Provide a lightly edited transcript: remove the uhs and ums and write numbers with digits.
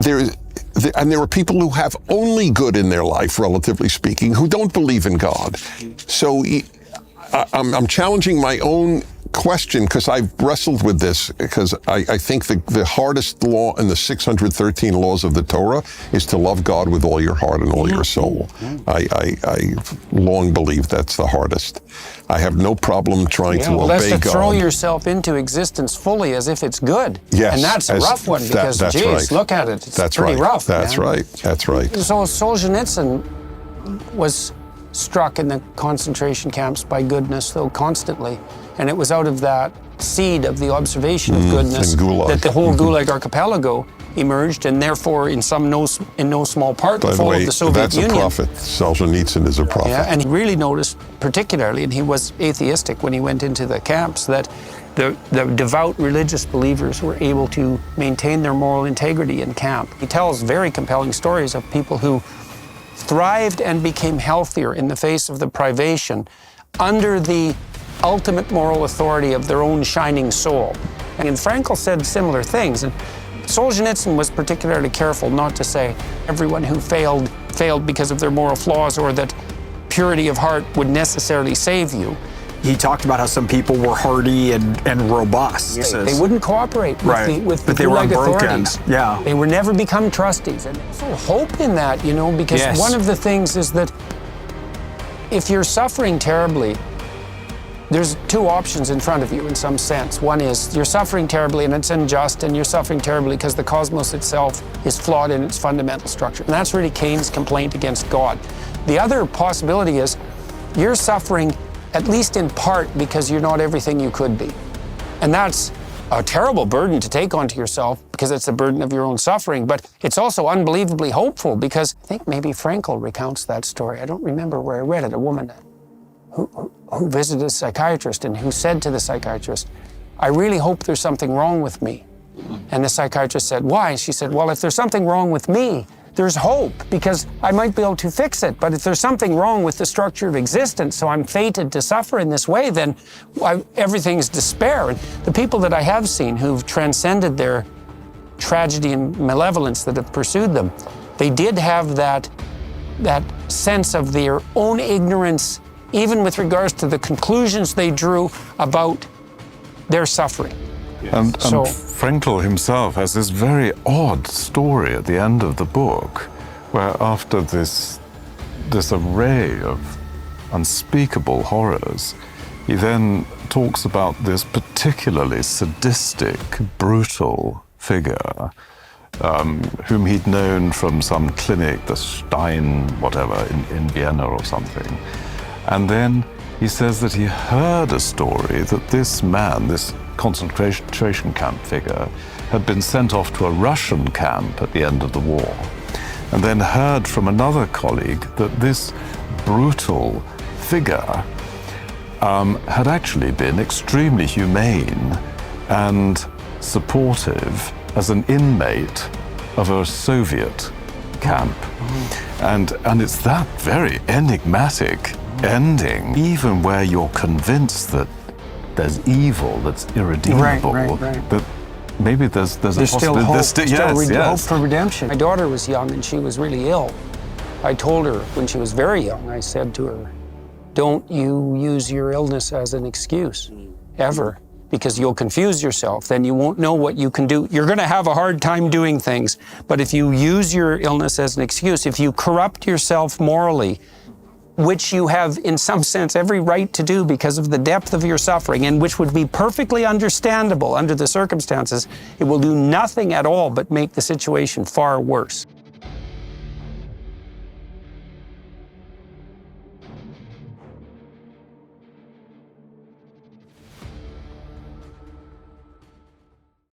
there are people who have only good in their life, relatively speaking, who don't believe in God. So I'm challenging my own question, because I've wrestled with this, because I think the hardest law in the 613 laws of the Torah is to love God with all your heart and all your soul. I long believe that's the hardest. I have no problem trying to obey that's to God. throw yourself into existence fully as if it's good. Yes. And that's a rough one, because, that's geez, right. look at it. It's That's pretty right. rough, That's man. right. That's right. So Solzhenitsyn was struck in the concentration camps by goodness, though, constantly. And it was out of that seed of the observation of goodness that the whole Gulag archipelago emerged, and therefore, in no small part, the fall of the Soviet Union. That's a prophet. Solzhenitsyn is a prophet. Yeah, and he really noticed, particularly, and he was atheistic when he went into the camps, that the devout religious believers were able to maintain their moral integrity in camp. He tells very compelling stories of people who thrived and became healthier in the face of the privation under the ultimate moral authority of their own shining soul. And Frankl said similar things. And Solzhenitsyn was particularly careful not to say everyone who failed because of their moral flaws, or that purity of heart would necessarily save you. He talked about how some people were hardy and robust. They wouldn't cooperate with the Gulag authorities. Yeah. They would never become trustees. And there's so hope in that, because one of the things is that if you're suffering terribly, there's two options in front of you in some sense. One is you're suffering terribly and it's unjust, and you're suffering terribly because the cosmos itself is flawed in its fundamental structure. And that's really Cain's complaint against God. The other possibility is you're suffering at least in part because you're not everything you could be. And that's a terrible burden to take onto yourself, because it's the burden of your own suffering, but it's also unbelievably hopeful, because I think maybe Frankl recounts that story. I don't remember where I read it. A woman who visited a psychiatrist and who said to the psychiatrist, "I really hope there's something wrong with me." And the psychiatrist said, "Why?" She said, "Well, if there's something wrong with me, there's hope, because I might be able to fix it. But if there's something wrong with the structure of existence, so I'm fated to suffer in this way, then everything's despair." And the people that I have seen who've transcended their tragedy and malevolence that have pursued them, they did have that sense of their own ignorance, even with regards to the conclusions they drew about their suffering. And Frankl himself has this very odd story at the end of the book, where after this array of unspeakable horrors, he then talks about this particularly sadistic, brutal figure, whom he'd known from some clinic, the Stein, whatever, in Vienna or something. And then he says that he heard a story that this man, this concentration camp figure, had been sent off to a Russian camp at the end of the war, and then heard from another colleague that this brutal figure had actually been extremely humane and supportive as an inmate of a Soviet camp. And it's that very enigmatic ending, even where you're convinced that there's evil that's irredeemable, that maybe there's a possibility. Still hope for redemption. My daughter was young and she was really ill. I told her when she was very young, I said to her, "Don't you use your illness as an excuse, ever, because you'll confuse yourself. Then you won't know what you can do. You're going to have a hard time doing things, but if you use your illness as an excuse, if you corrupt yourself morally, which you have in some sense every right to do because of the depth of your suffering, and which would be perfectly understandable under the circumstances, it will do nothing at all but make the situation far worse."